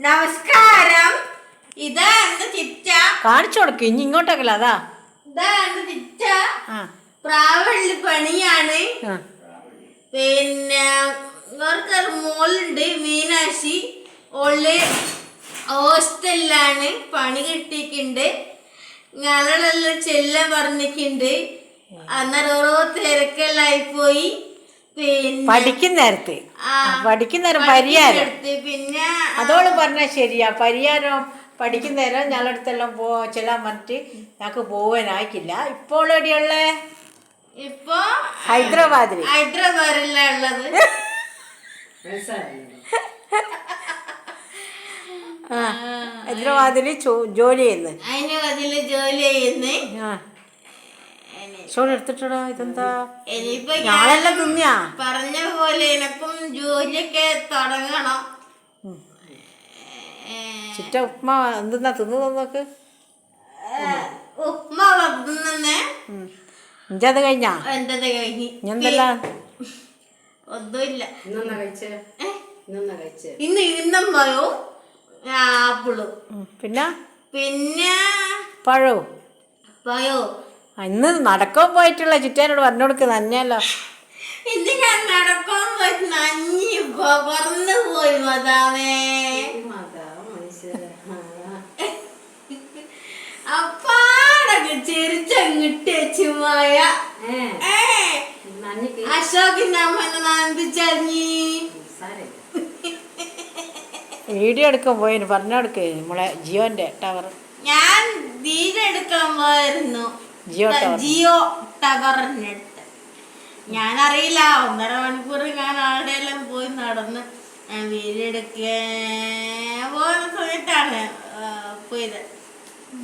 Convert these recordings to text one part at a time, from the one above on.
നമസ്കാരം. ഇതാണ് ചിറ്റ. കാണിച്ചു കൊടുക്ക ഇനി ഇങ്ങോട്ടേക്കല്ല അതാ. ഇതാണ് ചിറ്റ. പ്രാവള്ളി പണിയാണ്. പിന്നെ ഇവർക്കൊരു മോളുണ്ട് മീനാക്ഷി. ഓള് ഹോസ്റ്റലിലാണ് പണി കിട്ടിയിട്ടുണ്ട്. ഞങ്ങളെല്ലാം ചെല്ലാൻ പറഞ്ഞിട്ടുണ്ട്. അന്നേരം ഓരോ തിരക്കെല്ലാം പോയി. പഠിക്കുന്നേരം പരിഹാരം പിന്നെ അതോള് പറഞ്ഞാ ശരിയാ. പരിഹാരം പഠിക്കുന്നേരം ഞങ്ങളടുത്തെല്ലാം ചെല്ലാൻ പറഞ്ഞിട്ട് ഞങ്ങക്ക് പോവാനായിക്കില്ല. ഇപ്പോൾ എവിടെയുള്ളേ? ഇപ്പൊ ഹൈദരാബാദിലാ ഉള്ളത്. ഹൈദരാബാദില് ജോലി ചെയ്യുന്നു. അതിന് ജോലി ചെയ്യുന്നു. എടുത്തിട്ടോ ഇതെന്താ ഞാളെല്ലാം തിന്നിയാ പറഞ്ഞ പോലെ എനക്കും ജോലിയൊക്കെ തുടങ്ങണം. ചിറ്റ ഉപ്മാ എന്തെന്നാ തിന്നു നോക്ക്. ഉപ്മാവ് തിന്നേ. ഇഞ്ചത് കഴിഞ്ഞാ? എന്റത് കഴിഞ്ഞ്. എന്തെല്ലാം ഒന്നുമില്ല. ഇന്ന് ഇന്നമ്പയോ ആപ്പിളും പിന്നെ പഴോ. ഇന്ന് നടക്കാൻ പോയിട്ടുള്ള ചിറ്റാനോട് പറഞ്ഞോടുക്ക് നന്നല്ലോ. ഇന്ന് ഞാൻ നടക്കാൻ പോയിട്ട് നഞ്ഞി പറന്നു പോയി മതാമേ. അപ്പാടൊക്കെ ചെരിച്ചങ്ങിട്ട് വെച്ചുമായ അശോകിന്റെ അമ്മനെ നന്ദിച്ചറിഞ്ഞി. വീഡിയോ എടുക്കാൻ പോയിന് പറഞ്ഞോടുക്ക് നമ്മളെ ജിയോന്റെ ടവർ. ഞാൻ വീഡിയോ എടുക്കാൻ പോയിരുന്നു ജിയോ ടവറിന്റെ അടുത്ത്. ഞാനറിയില്ല. 1.5 മണിക്കൂർ ഞാൻ ആരുടെയെല്ലാം പോയി നടന്ന് വീഡിയോ എടുക്കാൻ പോകുന്ന സമയത്താണ് പോയത്.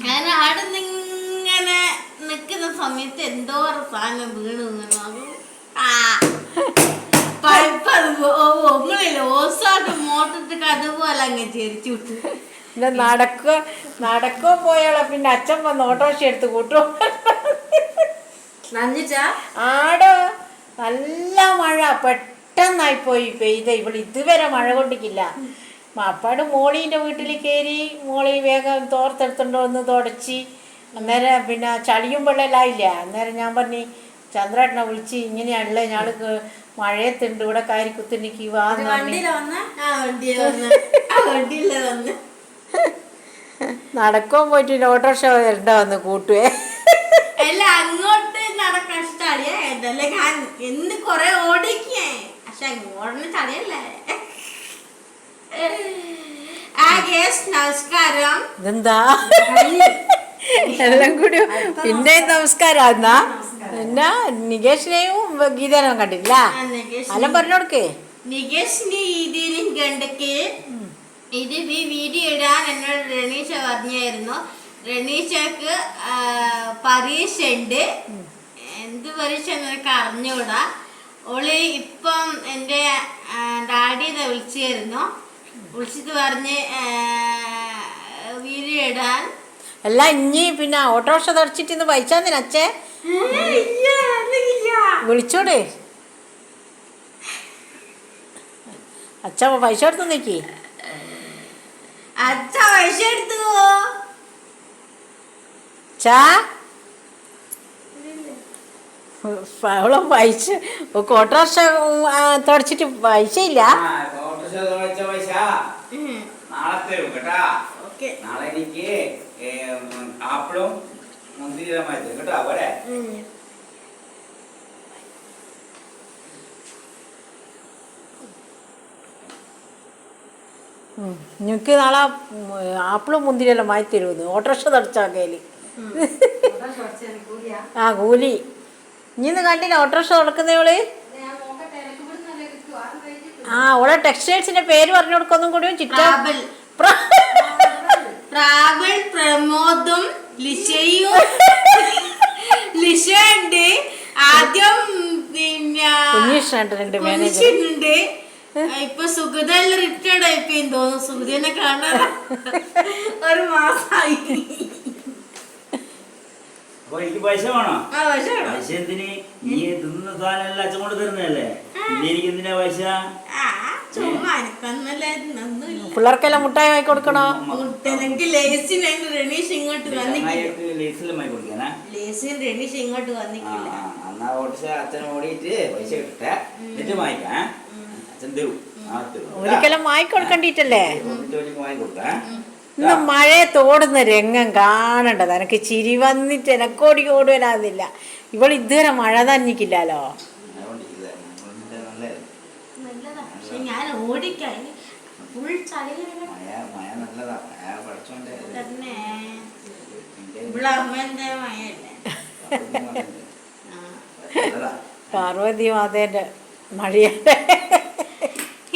ഞാൻ അവിടെ നിന്നിങ്ങനെ നിൽക്കുന്ന സമയത്ത് എന്തോ ഒരു സാധനം വീണു. ഒന്നില്ല ഓസാട്ട് മോട്ടിട്ട് അതുപോലെ അങ്ങ് ചെരിച്ചു വിട്ടു. നടക്കോ പോയാളോ. പിന്നെ അച്ഛൻ വന്ന് ഓട്ടോറിക്ഷ എടുത്ത് കൂട്ടും. ആടോ നല്ല മഴ പെട്ടെന്നായി പോയി പെയ്ത. ഇവിടെ ഇതുവരെ മഴ കൊണ്ടിക്കില്ല. അപ്പാട് മോളീൻ്റെ വീട്ടിൽ കയറി. മോളി വേഗം തോർത്തെടുത്തോണ്ട് വന്ന് തുടച്ച്. അന്നേരം പിന്നെ ചളിയും വെള്ളമെല്ലാമില്ല. അന്നേരം ഞാൻ പറഞ്ഞു ചന്ദ്രേട്ടനെ വിളിച്ച് ഇങ്ങനെയാണല്ലേ ഞങ്ങൾക്ക് മഴയത്തുണ്ട് ഇവിടെ കയറി കുത്തിനിക്ക് വാന്ന്. നടക്കാൻ പോയിട്ട് ഓട്ടോറിക്ഷ വരണ്ട വന്ന് കൂട്ടുവേ. അല്ല അങ്ങോട്ട് നടക്കാൻ ഇഷ്ടല്ലേ. ഞാൻ എന്ന് കൊറേ ഓടിക്കേ. പക്ഷെ ഓടുന്ന ചളിയല്ലേ. നമസ്കാരം. ഇതെന്താ എല്ലാം കൂടി പിന്നെ നമസ്കാരം. എന്നാ എന്നാ നികേഷിനെയും ഗീതനും കണ്ടില്ല. എല്ലാം പറഞ്ഞോടുക്കേ. നികേഷിനെ ഇതിനും കണ്ടക്ക് ഇത് വീഡിയോ ഇടാൻ എന്നോട് റനീഷ പറഞ്ഞായിരുന്നു. റനീഷക്ക് പരീക്ഷ ഉണ്ട്. എന്ത് പരീക്ഷ എന്നൊക്കെ അറിഞ്ഞൂടാ. ഓള് ഇപ്പം എൻ്റെ ഡാഡിനെ വിളിച്ചായിരുന്നു. വിളിച്ചിട്ട് പറഞ്ഞ് വീഡിയോ ഇടാൻ. അല്ല ഇനി പിന്നെ ഓട്ടോറിക്ഷ തുടച്ചിട്ട് ഇന്ന് പൈസാന്നിന് അച്ഛേ വിളിച്ചോടെ. അച്ഛ പൈസ എടുത്ത് നിക്കി. അച്ഛ പൈസ എടുത്തു. അവളും പൈസ ഓട്ടോറിക്ഷ തുടച്ചിട്ട് പൈസ ഇല്ല. നാളെ എനിക്ക് ആപ്പിളും മുന്തിരിയുമായി കേട്ടോ. പോരെ നിനക്ക് നാളെ ആപ്പിളും മുന്തിരിയെല്ലാം വാങ്ങി തരുമെന്ന്. ഓട്ടോറിക്ഷ തടച്ചാക്കേല് കൂലി. ഇനിന്ന് കണ്ടില്ല ഓട്ടോറിക്ഷ തുടക്കുന്നവള്. ഓളെ ടെക്സ്റ്റൈൽസിന്റെ പേര് പറഞ്ഞു കൊടുക്കൊന്നും കൂടി. പ്രാവൽ പ്രമോദും ലിഷയും. ലിഷ ഉണ്ട് ആദ്യം. പിന്നെ കുഞ്ഞീഷ്ണുണ്ട് മാനേജറുണ്ട്. ഇപ്പൊ സുഗതല്ല റിട്ടയർഡ് ആയിപ്പോയി തോന്നുന്നു. സുഗതനെ കാണാൻ 1 മാസമായി. പൈസ വേണോ? പൈസ എന്തിന്? നീ തിന്ന സാധനം എല്ലാം അച്ഛൻ കൊണ്ട് തരുന്നതല്ലേ. പിന്നെ എനിക്ക് എന്തിനാ പൈസ? ചുമ്മാ എനക്കൊന്നല്ലായിരുന്നു പിള്ളേർക്കെല്ലാം മുട്ടായി വാങ്ങി കൊടുക്കണോ? മുട്ടനക്ക് ലേസിന് റണീഷ് ഇങ്ങോട്ട് വന്നിക്കില്ല. ലേസിലമായി കൊടുക്കാനാ? ലേസിന് റണീഷ് ഇങ്ങോട്ട് വന്നിക്കില്ല. എന്നാ ഓടിച്ച അച്ഛൻ ഓടിയിട്ട് പൈസ കിട്ടട്ടെ, എന്നിട്ട് വാങ്ങിക്കാം. അച്ഛൻ തരും. ഒരിക്കലും വാങ്ങിക്കൊടുക്കണ്ടിട്ടല്ലേ? വാങ്ങിക്കൊടുക്കാം. ഇന്ന് മഴയത്തോടുന്ന രംഗം കാണണ്ടത്. എനക്ക് ചിരി വന്നിട്ട് എനക്കോടി ഓടുവരാതില്ല. ഇവൾ ഇതുവരെ മഴ തന്നിക്കില്ലല്ലോ. നല്ലതാ, പക്ഷെ ഞാൻ ഓടിക്കാൻ ഫുൾ ചളി തന്നെ. ഇവിടെ അമ്മേന്റെ മഴയല്ലേ. പാർവതി മാതേന്റെ മഴയല്ലേ.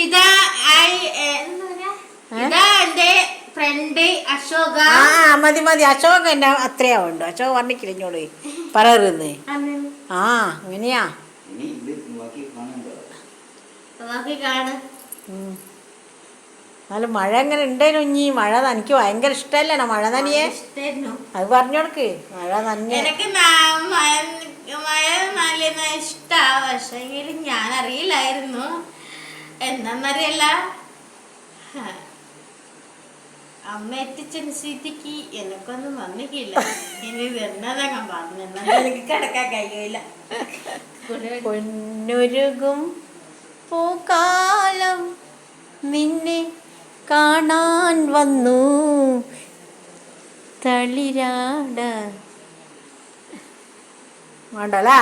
ഇതാ ഇതാ എന്റെ ഫ്രണ്ട് അശോക. മതി മതി, അശോക എന്നെ അത്രയാ ഉണ്ട്. അശോക പറഞ്ഞിക്കില്ല ഇങ്ങോട്ട് പറയരുന്ന്. അങ്ങനെയാ എന്നാലും മഴ എങ്ങനെ ഉണ്ടേനു? ഇനി മഴ എനിക്ക് ഭയങ്കര ഇഷ്ടമല്ലേണോ മഴ നനിയെ? അത് പറഞ്ഞോടക്ക് മഴ തന്നെ. എനിക്ക് മഴ നല്ല ഇഷ്ടാ, പക്ഷെങ്കിലും ഞാൻ അറിയില്ലായിരുന്നു എന്താന്നറിയല്ല. അമ്മ എത്തിച്ചെന്ന സ്ഥിതിക്ക് എനക്കൊന്നും വന്നിക്കില്ല. ഇനി എന്നതൊക്കെ പറഞ്ഞു എനിക്ക് കിടക്കാൻ കഴിയില്ല. പൊന്നൊരുകും പൂക്കാലം നിന്നെ കാണാൻ വന്നു തളിരാട. വേണ്ടല്ലേ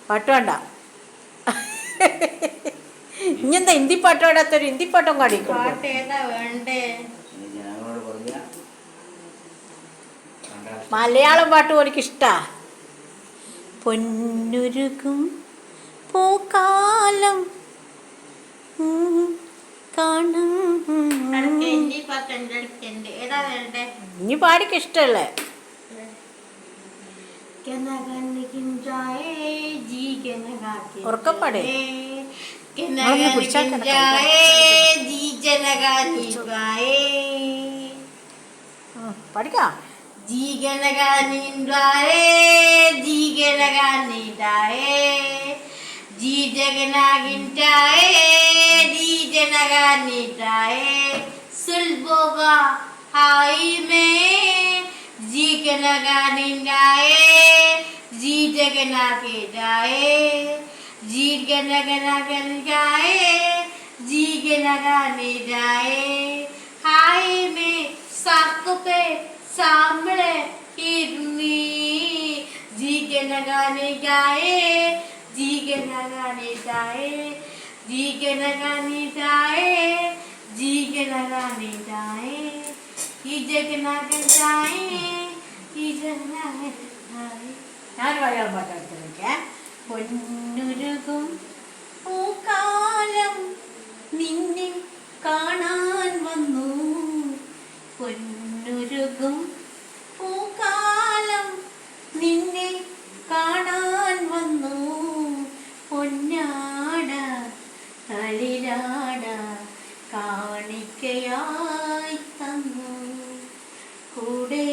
പാട്ട് വേണ്ട. ഇനിയെന്താ ഹിന്ദി പാട്ട് പാടാത്തൊരു ഹിന്ദി പാട്ടും കാണിക്കും. പാട്ട് ഏതാ വേണ്ടേ? മലയാളം പാട്ട് എനിക്ക് ഇഷ്ടാ. പൊന്നുരുകും പൂക്കാലം കാണാൻ. ഏതാ വേണ്ടേ? ഇനി പാടിക്ക് ഇഷ്ടല്ലേ? ഉറക്കപ്പാട് പഠിക്കാം. हाई में जी के लगाने जाए, जी जगना के जाए, जी के लगना कर जाए, जी के लगाने जाए. हाई में साक पे सामने इतनी जी के लगाने जाए, जी के लगाने जाए, जी के लगाने जाए, जी के लगाने जाए. ഞാൻ മലയാളം പാട്ടെടുത്തിരിക്കേ. പൊന്നുരുകും പൂക്കാലം നിന്നെ കാണാൻ വന്നു. പൊന്നുരുകും പൂക്കാലം നിന്നെ കാണാൻ വന്നു. പൊന്നാട തളിരാട കാണിക്കയായി തന്നു. കൂടെ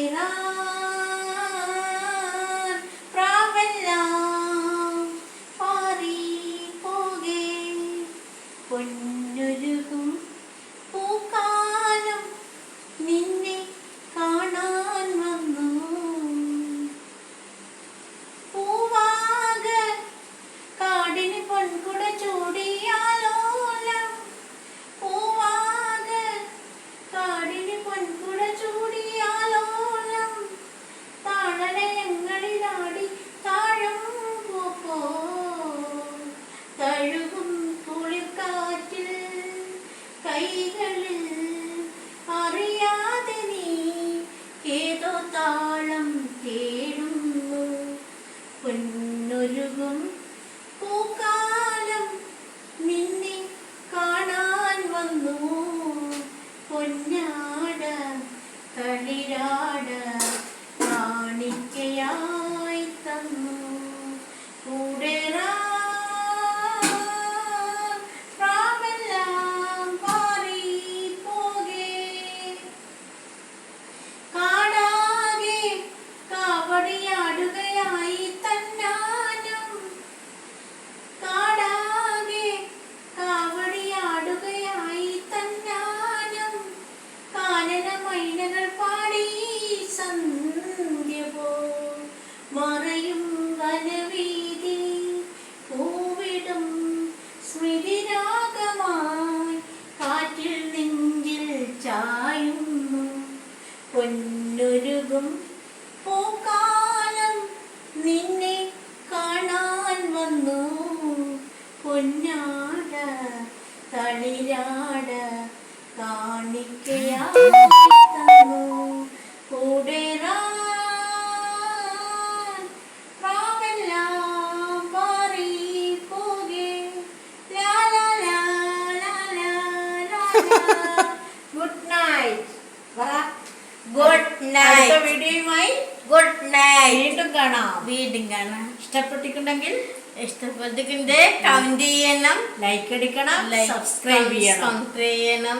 പ്രാവെല്ലാം പാറി പോകെ നീരാട കാണിക്കയായി തന്നു കൂടെറാൻ പ്രാവെല്ലാം പാറിപ്പോകെ ലാ ലാ ലാ ലാ ലാ ലാ ലാ. Good night. ഗുഡ് അടുത്ത നൈറ്റ്. വീഡിയോയുമായി ഗുഡ് നൈറ്റ്. വീണ്ടും കാണാം. വീണ്ടും കാണാം. ഇഷ്ടപ്പെട്ടിട്ടുണ്ടെങ്കിൽ ഇഷ്ടപ്പെട്ടിട്ടുണ്ട് കമന്റ് ചെയ്യണം, ലൈക്ക് അടിക്കണം, സബ്സ്ക്രൈബ് ചെയ്യണം. സബ്സ്ക്രൈബ് ചെയ്യണം.